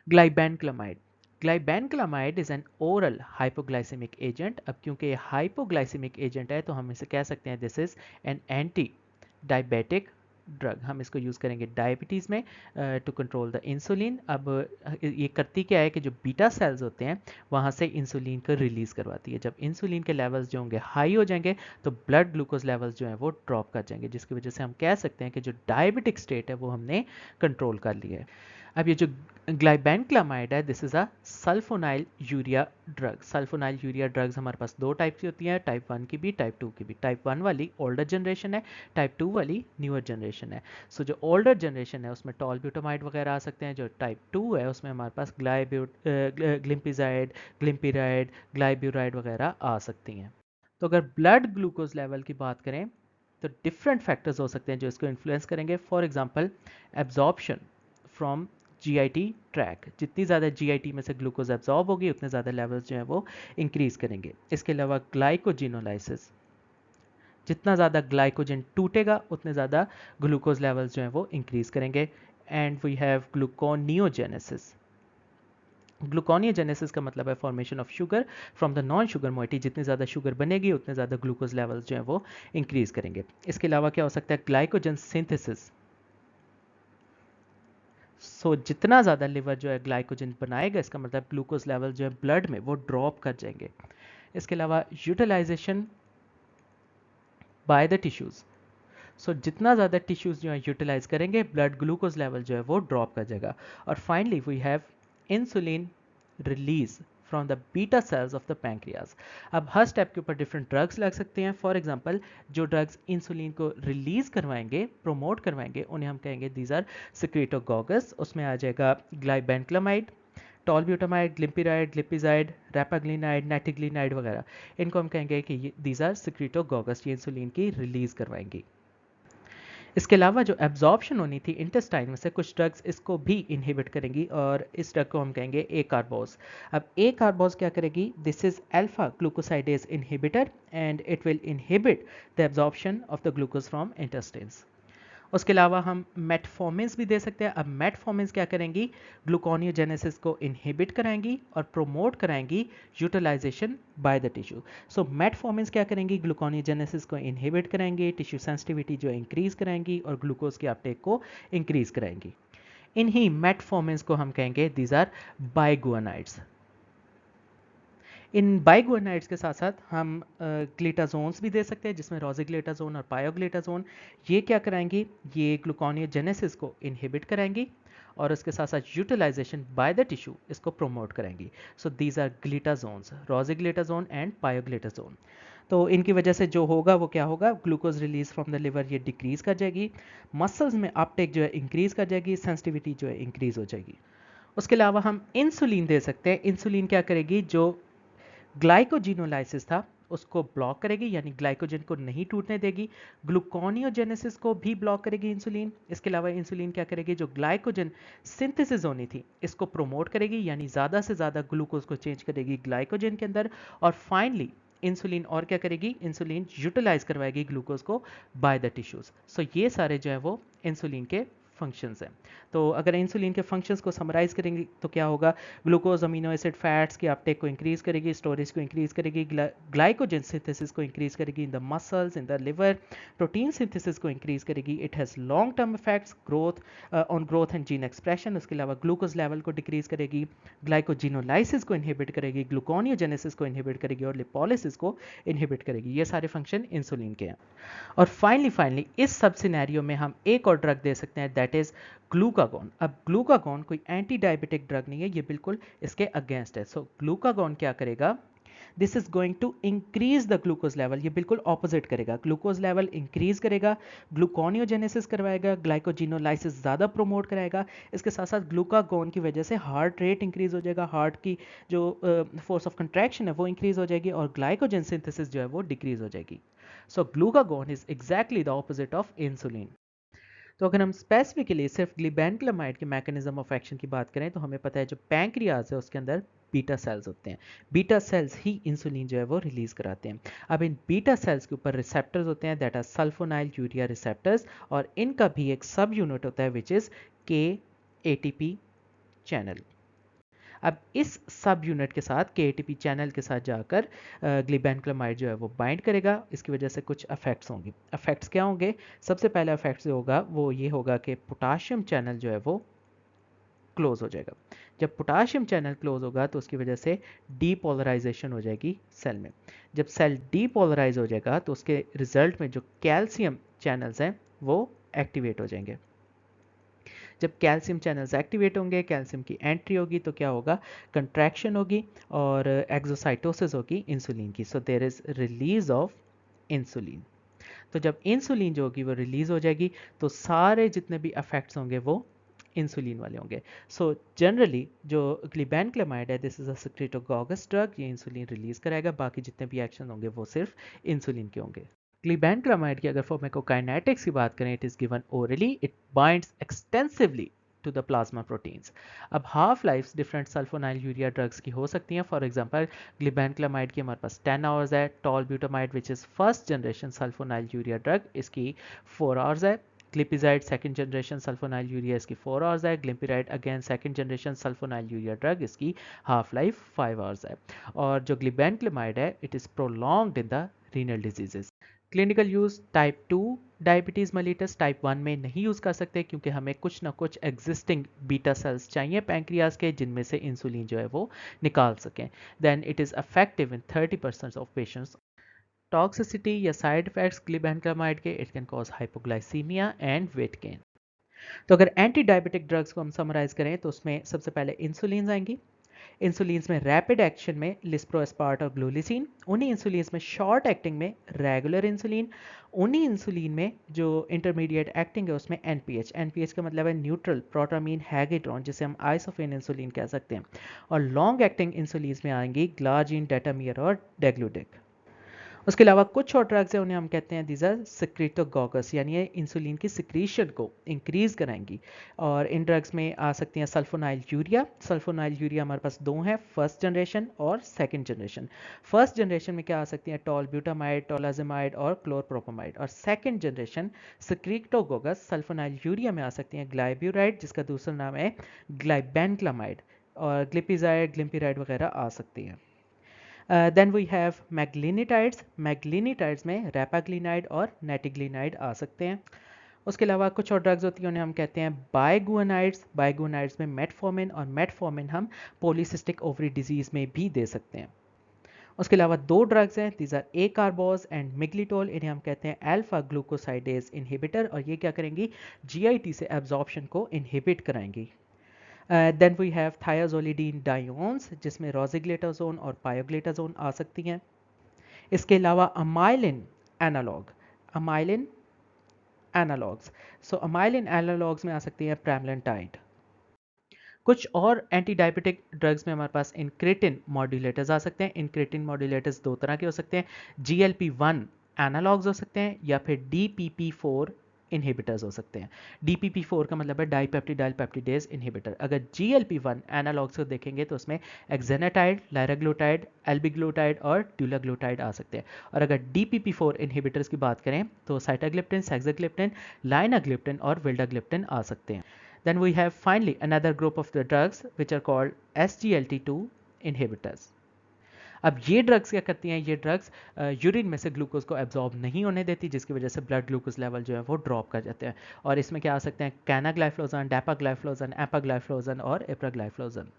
ग्लाइबेनक्लामाइड। Glibenclamide is an oral hypoglycaemic agent. अब क्योंकि ये हाइपोग्लाइसेमिक एजेंट है तो हम इसे कह सकते हैं this is an anti diabetic drug. हम इसको यूज़ करेंगे डायबिटीज़ में टू कंट्रोल द इंसुलिन। अब ये करती क्या है कि जो बीटा सेल्स होते हैं वहाँ से इंसुलिन को रिलीज़ करवाती है। जब इंसुलिन के लेवल्स जो होंगे हाई हो जाएंगे तो ब्लड ग्लूकोज लेवल्स जो हैं वो ड्रॉप कर जाएंगे, जिसकी वजह से हम कह सकते हैं कि जो डायबिटिक स्टेट है वो हमने कंट्रोल कर लिया है। अब ये जो ग्लाइबेनक्लामाइड है this is a sulfonyl urea drug. Sulfonyl urea drugs हमारे पास दो टाइप की होती हैं, टाइप 1 की भी टाइप 2 की भी। टाइप 1 वाली ओल्डर जनरेशन है, टाइप 2 वाली न्यूअर जनरेशन है। सो जो ओल्डर जनरेशन है उसमें टॉलब्यूटामाइड वगैरह आ सकते हैं, जो टाइप 2 है उसमें हमारे पास ग्लिम्पिजाइड, ग्लिम्पिराइड, ग्लाइब्यूराइड वगैरह आ सकती हैं। तो अगर ब्लड ग्लूकोज लेवल की बात करें तो डिफरेंट फैक्टर्स हो सकते हैं जो इसको इन्फ्लुएंस करेंगे। For example absorption from GIT tract. जितनी ज़्यादा जीआईटी में से ग्लूकोज एब्जॉर्ब होगी उतने ज़्यादा लेवल्स जो है वो इंक्रीज करेंगे। इसके अलावा ग्लाइकोजिनोलाइसिस, जितना ज़्यादा ग्लाइकोजन टूटेगा उतने ज़्यादा ग्लूकोज लेवल्स जो हैं वो इंक्रीज करेंगे। And we have gluconeogenesis. Gluconeogenesis का मतलब है formation of sugar from the non sugar moiety. जितनी ज़्यादा शुगर बनेगी उतने ज़्यादा ग्लूकोज लेवल्स जो है वो इंक्रीज करेंगे। इसके अलावा क्या हो सकता है, ग्लाइकोजन सिंथेसिस। जितना ज़्यादा लिवर जो है ग्लाइकोजन बनाएगा इसका मतलब ग्लूकोज लेवल जो है ब्लड में वो ड्रॉप कर जाएंगे। इसके अलावा यूटिलाइजेशन बाय द टिश्यूज़। जितना ज़्यादा टिश्यूज़ जो है यूटिलाइज करेंगे ब्लड ग्लूकोज लेवल जो है वो ड्रॉप कर जाएगा। और finally we have insulin release from the beta cells of the pancreas. अब हर स्टेप के ऊपर डिफरेंट ड्रग्स लग सकते हैं। फॉर एग्जांपल जो ड्रग्स इंसुलिन को रिलीज करवाएंगे, प्रोमोट करवाएंगे, उन्हें हम कहेंगे दीज आर सिक्रेटोगोगस। उसमें आ जाएगा ग्लाइबेनक्लामाइड, टॉलब्यूटामाइड, ग्लिम्पिराइड, ग्लिपिजाइड, रैपाग्लिनाइड, नेटिग्लिनाइड वगैरह। इनको हम कहेंगे कि दीज आर सिक्रेटोगोगस, ये इंसुलिन की रिलीज करवाएंगी। इसके अलावा जो एब्जॉर्प्शन होनी थी इंटेस्टाइन में से कुछ ड्रग्स इसको भी इनहिबिट करेंगी और इस ड्रग को हम कहेंगे ए कार्बोज। अब ए कार्बोज क्या करेगी, this is alpha glucosidase inhibitor and it will inhibit the absorption of the glucose from intestines. उसके अलावा हम मेटफॉर्मिन्स भी दे सकते हैं। अब मेटफॉर्मिन्स क्या करेंगी, ग्लूकोनियोजेनेसिस को इनहिबिट कराएंगी और प्रोमोट कराएंगी utilization by the tissue. Metformins क्या करेंगी, ग्लूकोनियोजेनेसिस को इनहिबिट कराएंगे, टिश्यू सेंसिटिविटी जो इंक्रीज कराएंगी और ग्लूकोज के अपटेक को इंक्रीज कराएंगी। इन्हीं मेटफॉर्मिन्स को हम कहेंगे दीज आर बाइगुआनाइड्स। इन बाइगुआनाइड्स के साथ साथ हम ग्लिटाजोन्स भी दे सकते हैं, जिसमें रोजिग्लिटाजोन और पायोग्लिटाजोन। ये क्या कराएंगी, ये ग्लूकोनियोजेनेसिस को इनहिबिट कराएंगी और उसके साथ साथ यूटिलाइजेशन बाय द टिश्यू इसको प्रोमोट कराएंगी। So these are glitazones, rosiglitazone and pioglitazone. तो इनकी वजह से जो होगा वो क्या होगा, glucose release from the liver ये डिक्रीज कर जाएगी, मसल्स में अपटेक जो है इंक्रीज कर जाएगी, सेंसिटिविटी जो है इंक्रीज हो जाएगी। उसके अलावा हम इंसुलिन दे सकते हैं। इंसुलिन क्या करेगी, जो ग्लाइकोजिनोलाइसिस था उसको ब्लॉक करेगी, यानी ग्लाइकोजन को नहीं टूटने देगी। ग्लूकोनियोजेनेसिस को भी ब्लॉक करेगी इंसुलिन। इसके अलावा इंसुलिन क्या करेगी, जो ग्लाइकोजन सिंथेसिस होनी थी इसको प्रोमोट करेगी, यानी ज़्यादा से ज़्यादा ग्लूकोज को चेंज करेगी ग्लाइकोजन के अंदर। और फाइनली इंसुलिन और क्या करेगी, इंसुलिन यूटिलाइज करवाएगी ग्लूकोज को बाय द टिश्यूज। ये सारे जो है वो इंसुलिन के फंक्शंस हैं। तो अगर इंसुलिन के फंक्शंस को समराइज करेंगे तो क्या होगा, ग्लूकोज अमीनो एसिड फैट्स की अपटेक को इंक्रीज करेगी, स्टोरेज को इंक्रीज करेगी, ग्लाइकोजन सिंथेसिस को इंक्रीज करेगी in the muscles, in the liver, protein synthesis को इंक्रीज करेगी। It has long term effects growth on growth and gene expression. उसके अलावा ग्लूकोज लेवल को डिक्रीज करेगी, ग्लाइकोजिनोलाइसिस को इनहिबिट करेगी, ग्लूकोनियोजेनेसिस को इनहिबिट करेगी और लिपोलिसिस को इनहिबिट करेगी। ये सारे फंक्शन इंसुलिन के हैं। और फाइनली इस सब सिनेरियो में हम एक और ड्रग दे सकते हैं, दैट इज ग्लूकागॉन। अब ग्लूकागॉन कोई एंटी डायबिटिक ड्रग नहीं है, ये बिल्कुल इसके अगेंस्ट है। ग्लूकागॉन क्या करेगा, this is going to increase the glucose level. ये बिल्कुल ऑपोजिट करेगा, ग्लूकोज लेवल इंक्रीज करेगा, ग्लूकोनियोजेनेसिस करवाएगा, ग्लाइकोजिनोलाइसिस ज़्यादा प्रोमोट कराएगा। इसके साथ साथ ग्लूकागॉन की वजह से हार्ट रेट इंक्रीज हो जाएगा, हार्ट की जो फोर्स ऑफ कंट्रैक्शन है वो इंक्रीज हो जाएगी और ग्लाइकोजन सिंथेसिस जो है वो डिक्रीज हो जाएगी। Glucagon is exactly the opposite of insulin. तो अगर हम स्पेसिफिकली सिर्फ ग्लिबेनक्लामाइड के मैकेनिज्म ऑफ एक्शन की बात करें तो हमें पता है जो पैंक्रियाज है उसके अंदर बीटा सेल्स होते हैं। बीटा सेल्स ही इंसुलिन जो है वो रिलीज कराते हैं। अब इन बीटा सेल्स के ऊपर रिसेप्टर्स होते हैं, that are sulfonylurea receptors, और इनका भी एक सब यूनिट होता है which is K ATP channel. अब इस सब यूनिट के साथ KATP चैनल के साथ जाकर ग्लिबेनक्लामाइड जो है वो बाइंड करेगा। इसकी वजह से कुछ इफेक्ट्स होंगे। इफेक्ट्स क्या होंगे? सबसे पहला इफेक्ट जो होगा वो ये होगा कि पोटाशियम चैनल जो है वो क्लोज हो जाएगा। जब पोटाशियम चैनल क्लोज होगा तो उसकी वजह से डीपोलराइजेशन हो जाएगी सेल में। जब सेल डीपोलराइज हो जाएगा तो उसके रिजल्ट में जो कैल्शियम चैनल्स हैं वो एक्टिवेट हो जाएंगे। जब कैल्शियम चैनल्स एक्टिवेट होंगे, कैल्शियम की एंट्री होगी तो क्या होगा? कंट्रैक्शन होगी और एक्सोसाइटोसिस होगी इंसुलिन की। So there is release of insulin. तो जब इंसुलिन जो होगी वो रिलीज हो जाएगी तो सारे जितने भी इफेक्ट्स होंगे वो इंसुलिन वाले होंगे। सो जनरली जो ग्लिबेनक्लामाइड है, दिस इज अ सेक्रेटोगोगस ड्रग, ये इंसुलिन रिलीज कराएगा। बाकी जितने भी एक्शन होंगे वो सिर्फ इंसुलिन के होंगे। ग्लिबेनक्लामाइड की अगर फार्माकोकाइनेटिक्स की बात करें, it is given orally, it binds extensively to the plasma proteins. अब half life different sulfonyl urea drugs की हो सकती हैं। फॉर एग्जांपल ग्लिबेनक्लामाइड की हमारे पास 10 आवर्स है। Tolbutamide which is first generation sulfonyl urea drug, इसकी 4 आवर्स है। Glipizide second generation sulfonyl urea, इसकी 4 आवर्स है। Glipiride again second generation sulfonyl urea drug, इसकी हाफ लाइफ 5 आवर्स है। और जो ग्लिबेनक्लामाइड है, it is prolonged in the renal diseases. Clinical use type 2 diabetes mellitus, type 1 में नहीं यूज़ कर सकते क्योंकि हमें कुछ ना कुछ एग्जिस्टिंग बीटा सेल्स चाहिए पैंक्रियाज के जिनमें से इंसुलिन जो है वो निकाल सकें। Then it is effective in 30% of patients. Toxicity या साइड इफेक्ट्स ग्लिबेनक्लामाइड के, it can cause hypoglycaemia and weight gain. तो अगर एंटी डायबिटिक ड्रग्स को हम समराइज करें तो उसमें सबसे पहले इंसुलिन आएंगी। इंसुलिन्स में रैपिड एक्शन में लिस्प्रोस्पार्ट और ग्लूलिसिन, उन्हीं इंसुलिन्स में शॉर्ट एक्टिंग में रेगुलर इंसुलिन, उन्हीं इंसुलिन में जो इंटरमीडिएट एक्टिंग है उसमें एनपीएच। एनपीएच का मतलब है न्यूट्रल प्रोटामीन हैगिड्रॉन, जिसे हम आइसोफेन इंसुलिन कह सकते हैं। और लॉन्ग एक्टिंग इंसुलिन्स में आएंगी ग्लाजीन, डेटामियर और डेग्लूडिक। उसके अलावा कुछ और ड्रग्स हैं, उन्हें हम कहते हैं दीज आर सिक्रेटोगोगस, यानी ये इंसुलिन की सिक्रीशन को इंक्रीज कराएंगी। और इन ड्रग्स में आ सकती हैं सल्फोनाइल यूरिया। सल्फोनाइल यूरिया हमारे पास दो हैं, फर्स्ट जनरेशन और सेकंड जनरेशन। फर्स्ट जनरेशन में क्या आ सकती हैं? टॉलब्यूटामाइड, टोलाजेमाइड और क्लोरप्रोपामाइड। और सेकंड जनरेशन सिक्रेटोगोगस सल्फोनाइल यूरिया में आ सकती हैं ग्लाइब्यूराइड, जिसका दूसरा नाम है ग्लाइबेनक्लामाइड, और ग्लिपिजाइड, ग्लिम्पिराइड वगैरह आ सकती हैं। Then we have meglitinides. Meglitinides में रैपाग्लिनाइड और नेटिग्लिनाइड आ सकते हैं। उसके अलावा कुछ और ड्रग्स होती हैं, उन्हें हम कहते हैं बायगुआनाइड्स। बायगुआनाइड्स में मेटफॉर्मिन, और मेटफॉर्मिन हम पॉलीसिस्टिक ओवरी डिजीज में भी दे सकते हैं। उसके अलावा दो ड्रग्स हैं, these are acarbose and miglitol, इन्हें हम कहते हैं अल्फा ग्लूकोसाइडेज इनहिबिटर, और ये क्या करेंगी? जीआईटी से एब्जॉर्प्शन को इनहिबिट कराएंगी। देन वी हैव थायाजोलिडीन डायोन्स, जिसमें रोजिग्लेटाजोन और पायोग्लेटाजोन आ सकती हैं। इसके अलावा अमाइलिन एनालॉग, अमाइलिन एनालॉग्स, सो अमाइलिन एनालॉग्स में आ सकती है प्रेमलेंटाइड। कुछ और एंटी डायबिटिक ड्रग्स में हमारे पास इनक्रेटिन मॉड्यूलेटर्स आ सकते हैं। इनक्रेटिन मॉड्यूलेटर्स दो तरह के हो सकते हैं, GLP-1 एनालॉग्स हो सकते हैं या फिर DPP-4 इनहिबिटर्स हो सकते हैं। DPP-4 का मतलब है डाइपेप्टिडाइल पेप्टिडेज इनहिबिटर। अगर GLP-1 एनालॉग्स को देखेंगे तो उसमें एक्जेनाटाइड, लायराग्लूटाइड, एल्बिग्लूटाइड और ड्यूलाग्लूटाइड आ सकते हैं। और अगर DPP-4 इनहिबिटर्स की बात करें तो साइटाग्लिप्टिन, सेक्साग्लिप्टिन, लाइनाग्लिप्टिन और विल्डाग्लिप्टिन आ सकते हैं। Then we have finally another group of the drugs which are called SGLT2 inhibitors. अब ये ड्रग्स क्या करती हैं? ये ड्रग्स यूरिन में से ग्लूकोज को एब्जॉर्ब नहीं होने देती, जिसकी वजह से ब्लड ग्लूकोज लेवल जो है वो ड्रॉप कर जाते हैं। और इसमें क्या आ सकते हैं? कैनाग्लाइफ्लोजन, डैपाग्लाइफ्लोजन, एपाग्लाइफ्लोजन और एप्राग्लाइफ्लोजन।